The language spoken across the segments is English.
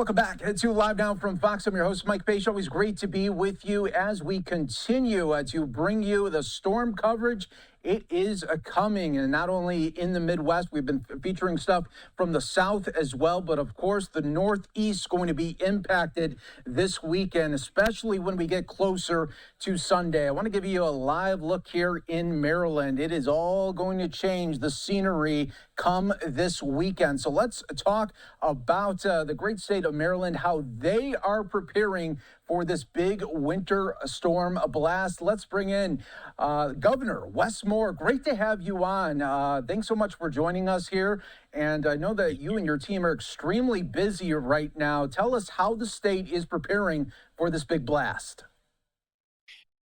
welcome back to Live Now from Fox. I'm your host, Mike Pache. Always great to be with you as we continue to bring you the storm coverage. It is coming, and not only in the Midwest, we've been featuring stuff from the South as well, but of course the Northeast going to be impacted this weekend, especially when we get closer to Sunday. I want to give you a live look here in Maryland. It is all going to change the scenery come this weekend. So let's talk about the great state of Maryland, how they are preparing for this big winter storm blast. Let's bring in Governor Wes Moore. Great to have you on. Thanks so much for joining us here. And I know that you and your team are extremely busy right now. Tell us how the state is preparing for this big blast.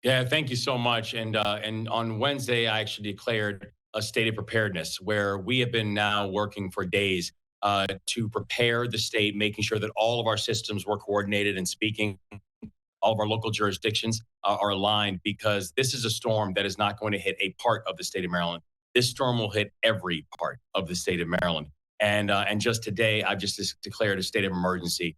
Yeah, thank you so much. And on Wednesday, I actually declared a state of preparedness where we have been now working for days to prepare the state, making sure that all of our systems were coordinated and speaking. All of our local jurisdictions are aligned, because this is a storm that is not going to hit a part of the state of Maryland. This storm will hit every part of the state of Maryland. And just today, I've just declared a state of emergency.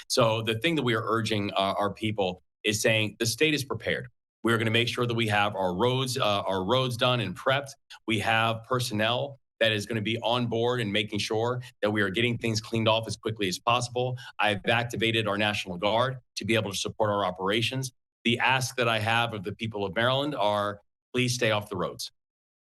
So the thing that we are urging our people is saying the state is prepared. We're going to make sure that we have our roads done and prepped. We have personnel that is going to be on board and making sure that we are getting things cleaned off as quickly as possible. I've activated our National Guard to be able to support our operations. The ask that I have of the people of Maryland are, please stay off the roads.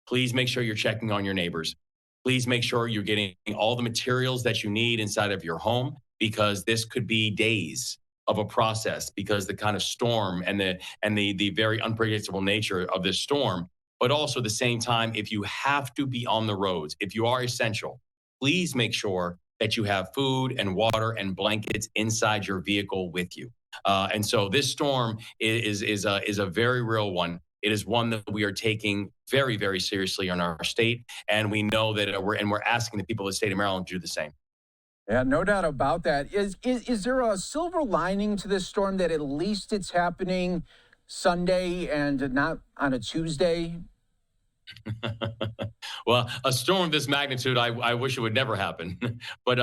Please make sure you're checking on your neighbors. Please make sure you're getting all the materials that you need inside of your home, because this could be days of a process, because the kind of storm and the very unpredictable nature of this storm. But also at the same time, if you have to be on the roads, if you are essential, please make sure that you have food and water and blankets inside your vehicle with you. And so this storm is a very real one. It is one that we are taking very, very seriously in our state. And we know that we're asking the people of the state of Maryland to do the same. Yeah, no doubt about that. Is there a silver lining to this storm, that at least it's happening Sunday and not on a Tuesday? Well, a storm of this magnitude, I wish it would never happen. but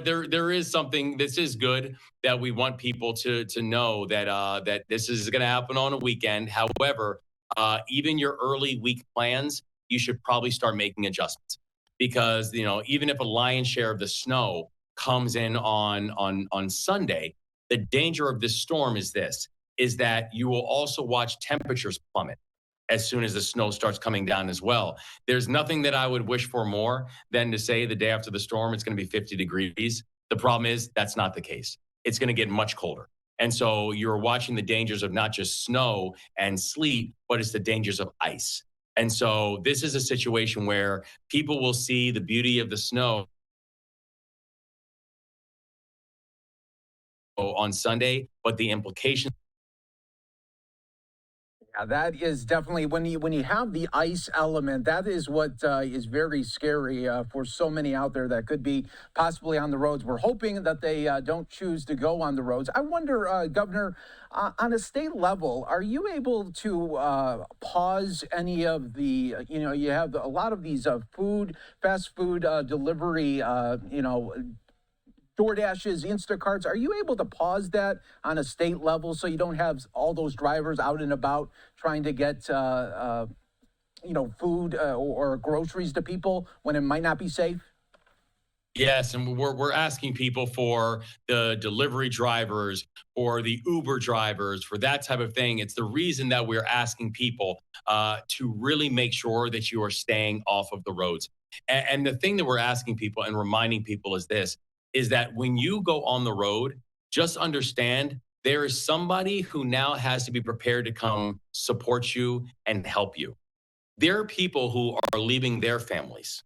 there is something. This is good, that we want people to know that this is going to happen on a weekend. However, even your early week plans, you should probably start making adjustments, because even if a lion's share of the snow comes in on Sunday, the danger of this storm is that you will also watch temperatures plummet as soon as the snow starts coming down as well. There's nothing that I would wish for more than to say the day after the storm, it's going to be 50 degrees. The problem is that's not the case. It's going to get much colder. And so you're watching the dangers of not just snow and sleet, but it's the dangers of ice. And so this is a situation where people will see the beauty of the snow on Sunday, but the implications. Yeah, that is definitely, when you have the ice element, that is what is very scary for so many out there that could be possibly on the roads. We're hoping that they don't choose to go on the roads. I wonder, Governor, on a state level, are you able to pause any of the, you have a lot of these fast food delivery, DoorDashes, Instacarts, are you able to pause that on a state level so you don't have all those drivers out and about trying to get, food or groceries to people when it might not be safe? Yes, and we're asking people, for the delivery drivers or the Uber drivers, for that type of thing. It's the reason that we're asking people to really make sure that you are staying off of the roads. And the thing that we're asking people and reminding people is that when you go on the road, just understand there is somebody who now has to be prepared to come support you and help you. There are people who are leaving their families.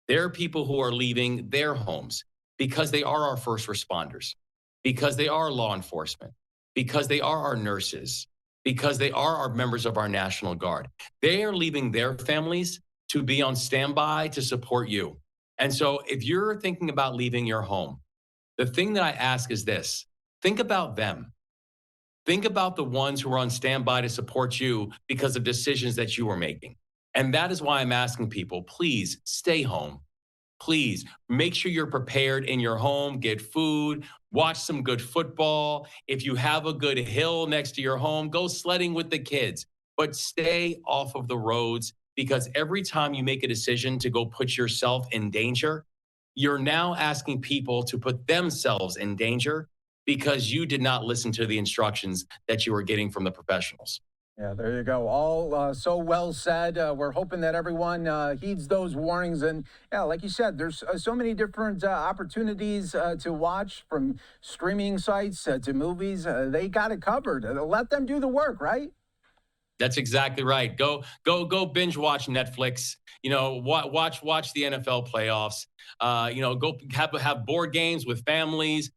There are people who are leaving their homes, because they are our first responders, because they are law enforcement, because they are our nurses, because they are our members of our National Guard. They are leaving their families to be on standby to support you. And so if you're thinking about leaving your home, the thing that I ask is this: think about them. Think about the ones who are on standby to support you because of decisions that you are making. And that is why I'm asking people, please stay home. please make sure you're prepared in your home, get food, watch some good football. If you have a good hill next to your home, go sledding with the kids, but stay off of the roads because every time you make a decision to go put yourself in danger, you're now asking people to put themselves in danger because you did not listen to the instructions that you were getting from the professionals. Yeah, there you go. All so well said. We're hoping that everyone heeds those warnings. And yeah, like you said, there's so many different opportunities to watch from streaming sites to movies. They got it covered. Let them do the work, right? That's exactly right. Go binge watch Netflix. Watch the NFL playoffs. Go have board games with families.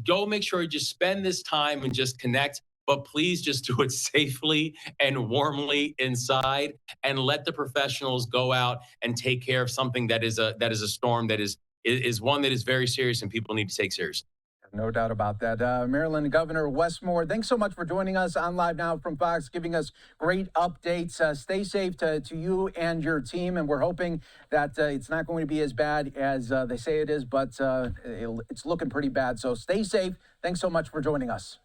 Go make sure you just spend this time and just connect. But please just do it safely and warmly inside, and let the professionals go out and take care of something that is a storm that is one that is very serious and people need to take seriously. No doubt about that. Maryland Governor Wes Moore, thanks so much for joining us on Live Now from Fox, giving us great updates. Stay safe to you and your team, and we're hoping that it's not going to be as bad as they say it is, but it's looking pretty bad. So stay safe. Thanks so much for joining us.